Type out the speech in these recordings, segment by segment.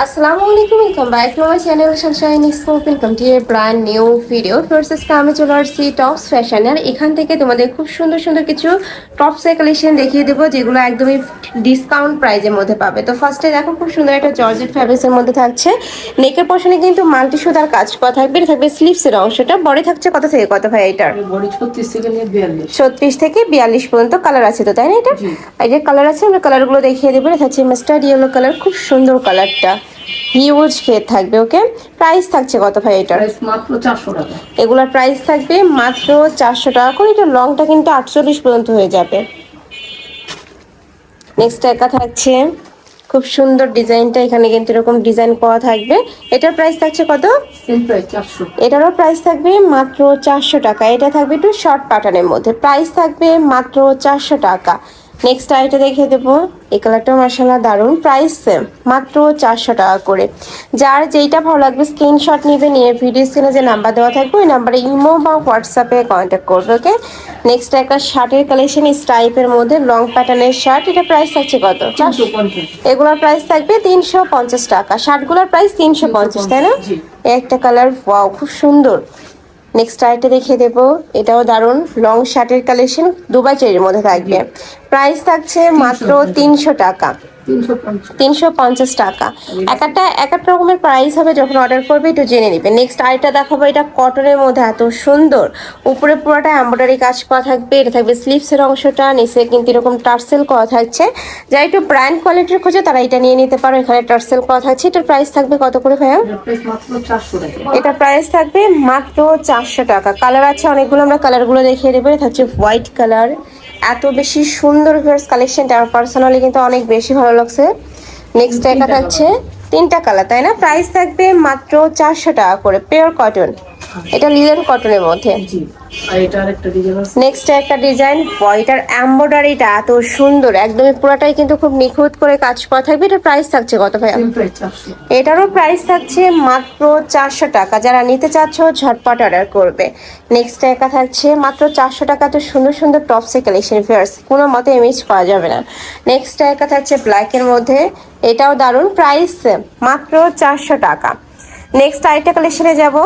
আসসালামু আলাইকুম, welcome back to my channel Sunshine scope. Welcome to A brand new video. First আমি চলে আসছি টপস ফ্যাশনের। এখান থেকে তোমাদের খুব সুন্দর সুন্দর কিছু টপসের কালেকশন দেখিয়ে দেবো, যেগুলো একদমই ডিসকাউন্ট প্রাইজের মধ্যে পাবে। তো ফার্স্টে দেখো, খুব সুন্দর একটা জর্জেট ফ্যাব্রিক্সের মধ্যে থাকছে। নেকের পশনে কিন্তু মাল্টি সুতার কাজ করা থাকবে। এটা থাকবে স্লিভসের অংশটা। বডি থাকছে কত থেকে কত ভাই এটার? বডি 36 থেকে নিয়ে 42। 36 থেকে 42 পর্যন্ত কালার আছে তো, তাই না? এটা এই যে কালার আছে, আমরা কালারগুলো দেখিয়ে দেবো। এটা হচ্ছে মাস্টার্ড ইয়েলো কালার, খুব সুন্দর কালারটা, হিউজ খেয়ে থাকবে। ওকে, প্রাইস থাকছে কত ভাই এটার? প্রাইস মাত্র 400 টাকা। এগুলোর প্রাইস থাকবে মাত্র 400 টাকা করে। এটা লংটা কিন্তু 48 পর্যন্ত হয়ে যাবে। নেক্সট একা থাকছে খুব সুন্দর ডিজাইনটা, এখানে কিন্তু এরকম ডিজাইন করা থাকবে। এটার প্রাইস থাকছে কত? Same price 400। এটারও প্রাইস থাকবে মাত্র 400 টাকা। এটা থাকবে একটু শর্ট প্যাটার্নের মধ্যে, প্রাইস থাকবে মাত্র 400 টাকা। নেক্সট আইটা দেখিয়ে দেবো। এই কালারটাও মাশাআল্লাহ দারুণ, প্রাইস সেম মাত্র 400 টাকা করে। যার যেইটা ভালো লাগবে স্ক্রিনশট নিবে, নিয়ে ভিডিও স্ক্রিনে যে নাম্বার দেওয়া থাকবে ওই নাম্বারে ইমো বা হোয়াটসঅ্যাপে কন্ট্যাক্ট করবে। ওকে, নেক্সট একটা শার্টের কালেকশন স্ট্রাইপের মধ্যে লং প্যাটার্নের শার্ট। এটা প্রাইস থাকছে কত? 350। এগুলোর প্রাইস থাকবে 350 টাকা। শার্টগুলোর প্রাইস 350, তাই না? জি। একটা কালার, ওয়াও খুব সুন্দর। নেক্সট আইটা দেখিয়ে দেবো, এটাও দারুণ লং শার্টের কালেকশন, দুবাই চেরির মধ্যে থাকবে। প্রাইস থাকছে মাত্র 300 টাকা। 350 টাকা। এক একটা রকমের প্রাইস হবে, যখন অর্ডার করবে একটু জেনে নিবে। নেক্সট আইটা দেখাবো, এটা কটনের মধ্যে এত সুন্দর, উপরে পুরোটা এমব্রয়ডারি কাজ করা থাকবে। এটা থাকবে স্লিভসের অংশটা, নিচে কিন্তু এরকম টার্সেল করা থাকছে। যারা একটু ব্র্যান্ড কোয়ালিটির খোঁজে তারা এটা নিয়ে নিতে পারো। এখানে টার্সেল করা থাকছে। এটার প্রাইস থাকবে কত করে ভাইয়া? এটা প্রাইস থাকবে মাত্র 400 টাকা। কালার আছে অনেকগুলো, আমরা কালারগুলো দেখিয়ে দেবো। এটা হচ্ছে হোয়াইট কালার, এত বেশি সুন্দর ভিউয়ার্স কালেকশনটা আমার পার্সোনালি কিন্তু অনেক বেশি ভালো লাগছে। নেক্সট একটা থাকছে তিনটা কালার, তাই না? প্রাইস থাকবে মাত্র 400 টাকা করে, পিওর কটন। এটা লিলেন কটনের মধ্যে। নেক্সট একটা ডিজাইন, এটার এমব্রয়ডারিটা এত সুন্দর, একদমই পুরাটাই কিন্তু খুব নিখুঁত করে কাজ করা থাকবে। এটার প্রাইস থাকছে কত ভাই? এটারও প্রাইস থাকছে মাত্র 400 টাকা। যারা নিতে চাচ্ছ ঝটপট অর্ডার করবে। নেক্সট একা থাকছে মাত্র 400 টাকা। তো সুন্দর সুন্দর টপসের কালেকশন ফিয়ার্স, কোনো মতে ইমেজ করা যাবে না। নেক্সট একা থাকছে ব্ল্যাকের মধ্যে, এটাও দারুণ, প্রাইস মাত্র 400 টাকা। নেক্সট আরেকটা কালেকশনে যাব,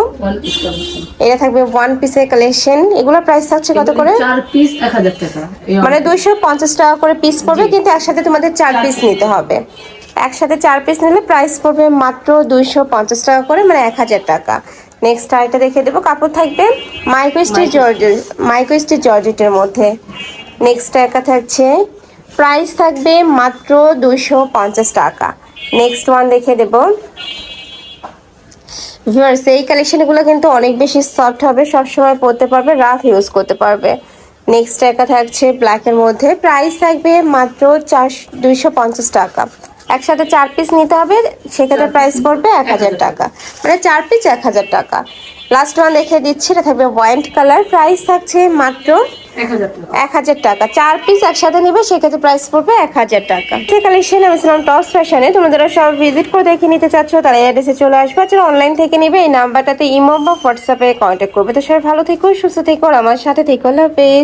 এটা থাকবে ওয়ান পিসের কালেকশন। এগুলোর প্রাইস থাকছে কত করে? 4 পিস 1000 টাকা, মানে 250 টাকা করে পিস পড়বে, কিন্তু একসাথে তোমাদের 4 পিস নিতে হবে। একসাথে 4 পিস নিলে প্রাইস পড়বে মাত্র 250 টাকা করে, মানে 1000 টাকা। নেক্সট আরেকটা দেখিয়ে দেবো, কাপড় থাকবে মাইক্রো স্টিচ জর্জেটের মধ্যে। নেক্সট একা থাকছে, প্রাইস থাকবে মাত্র 250 টাকা। নেক্সট ওয়ান দেখিয়ে দেবো। ভিউয়ার্স, এই কালেকশনগুলো কিন্তু অনেক বেশি সফট হবে, সবসময় পরতে পারবে, রাফ ইউজ করতে পারবে। নেক্সট একটা থাকছে ব্ল্যাকের মধ্যে, প্রাইস থাকবে মাত্র 250 টাকা। একসাথে 4 পিস নিতে হবে, সেক্ষেত্রে প্রাইস পড়বে 1000 টাকা, মানে 4 পিস 1000 টাকা। লাস্ট ওয়ান দেখে দিচ্ছি, এটা থাকবে হোয়াইট কালার, প্রাইস থাকছে মাত্র 1000 টাকা। 4 পিস একসাথে নেবে, সেক্ষেত্রে প্রাইস পড়বে 1000 টাকা। যে কালেকশন আমি ছিলাম টপস ফ্যাশনে, তোমাদের সব ভিজিট করে দেখে নিতে চাচ্ছ তারা অ্যাড্রেসে চলে আসবে। যারা অনলাইন থেকে নেবে এই নাম্বারটাতে ইমো বা হোয়াটসঅ্যাপে কন্ট্যাক্ট করবে। তো সবাই ভালো থেকো, সুস্থ থেকো, আর আমার সাথে থেকো। আল্লাহ হাফেজ।